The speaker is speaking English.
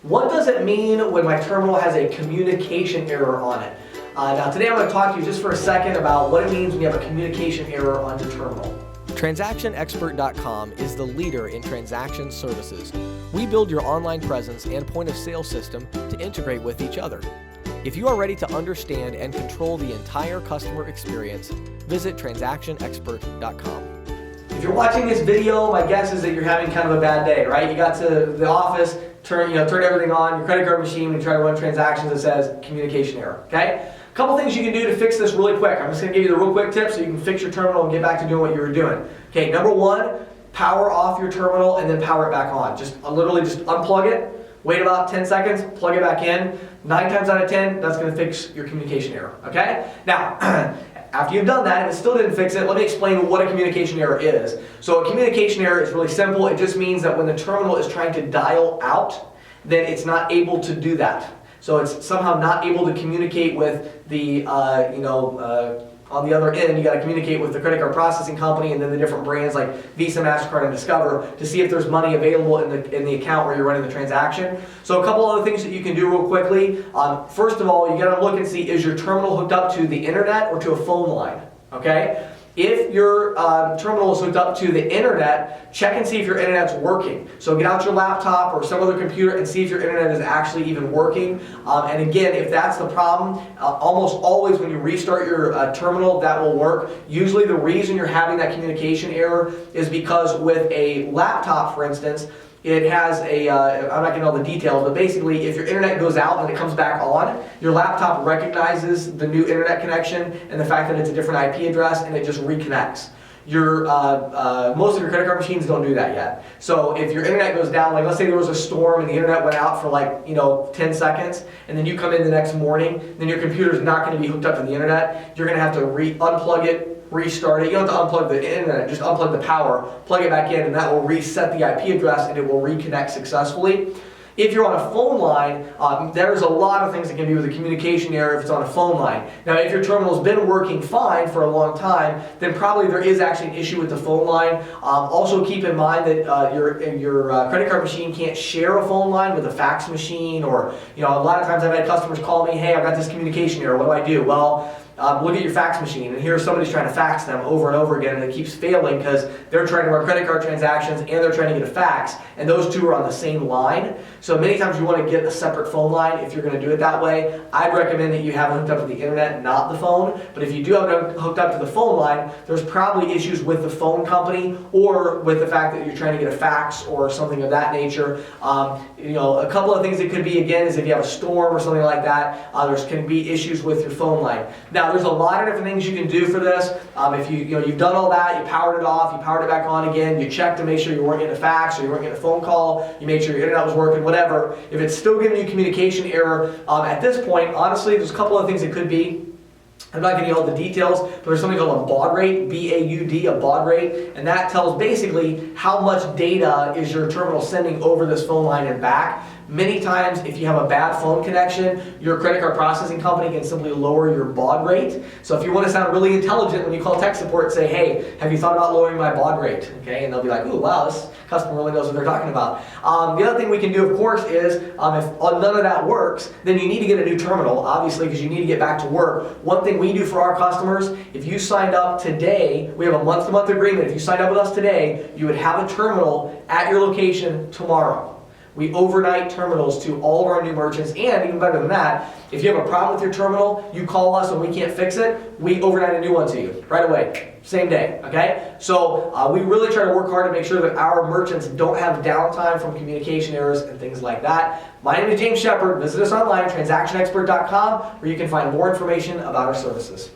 What does it mean when my terminal has a communication error on it? Now today I'm going to talk to you just for a second about what it means when you have a communication error on your terminal. TransactionExpert.com is the leader in transaction services. We build your online presence and point of sale system to integrate with each other. If you are ready to understand and control the entire customer experience, visit TransactionExpert.com. If you're watching this video, my guess is that you're having kind of a bad day, right? You got to the office, turn everything on, your credit card machine, and try to run transactions that says communication error, okay? A couple things you can do to fix this really quick. I'm just going to give you the real quick tips so you can fix your terminal and get back to doing what you were doing. Okay, number one, power off your terminal and then power it back on. Literally just unplug it, wait about 10 seconds, plug it back in. 9 times out of 10, that's going to fix your communication error, okay? Now, after you've done that and it still didn't fix it, let me explain what a communication error is. So a communication error is really simple. It just means that when the terminal is trying to dial out, then it's not able to do that. So it's somehow not able to communicate with the, on the other end, you got to communicate with the credit card processing company and then the different brands like Visa, MasterCard, and Discover to see if there's money available in the account where you're running the transaction. So a couple other things that you can do real quickly. First of all, you got to look and see, is your terminal hooked up to the internet or to a phone line? Okay? If your terminal is hooked up to the internet, check and see if your internet's working. So get out your laptop or some other computer and see if your internet is actually even working. And again, if that's the problem, almost always when you restart your terminal, that will work. Usually the reason you're having that communication error is because with a laptop, for instance, it has I'm not getting all the details, but basically if your internet goes out and it comes back on, your laptop recognizes the new internet connection and the fact that it's a different IP address and it just reconnects. Most of your credit card machines don't do that yet. So if your internet goes down, like let's say there was a storm and the internet went out for 10 seconds, and then you come in the next morning, then your computer's not going to be hooked up to the internet. You're going to have to unplug it, restart it. You don't have to unplug the internet, just unplug the power, plug it back in, and that will reset the IP address and it will reconnect successfully. If you're on a phone line, there's a lot of things that can be with a communication error if it's on a phone line. Now, if your terminal's been working fine for a long time, then probably there is actually an issue with the phone line. Also keep in mind that your credit card machine can't share a phone line with a fax machine, or a lot of times I've had customers call me, hey, I've got this communication error, what do I do? Well, look at your fax machine, and here somebody's trying to fax them over and over again, and it keeps failing because they're trying to run credit card transactions and they're trying to get a fax, and those two are on the same line. So many times you want to get a separate phone line if you're going to do it that way. I'd recommend that you have it hooked up to the internet, not the phone. But if you do have it hooked up to the phone line, there's probably issues with the phone company or with the fact that you're trying to get a fax or something of that nature. A couple of things that could be, again, is if you have a storm or something like that, there can be issues with your phone line. Now, there's a lot of different things you can do for this. If you've done all that, you powered it off, you powered it back on again, you checked to make sure you weren't getting a fax or you weren't getting a phone call, you made sure your internet was working, whatever. If it's still giving you communication error, at this point, honestly, there's a couple of things it could be. I'm not getting all the details, but there's something called a baud rate, B-A-U-D, a baud rate, and that tells basically how much data is your terminal sending over this phone line and back. Many times, if you have a bad phone connection, your credit card processing company can simply lower your baud rate. So if you want to sound really intelligent when you call tech support, say, hey, have you thought about lowering my baud rate? Okay, and they'll be like, ooh, wow, this customer really knows what they're talking about. The other thing we can do, of course, is if none of that works, then you need to get a new terminal, obviously, because you need to get back to work. One thing we do for our customers, if you signed up today, we have a month-to-month agreement. If you signed up with us today, you would have a terminal at your location tomorrow. We overnight terminals to all of our new merchants, and even better than that, if you have a problem with your terminal, you call us and we can't fix it, we overnight a new one to you right away, same day, okay? So we really try to work hard to make sure that our merchants don't have downtime from communication errors and things like that. My name is James Shepard. Visit us online, TransactionExpert.com, where you can find more information about our services.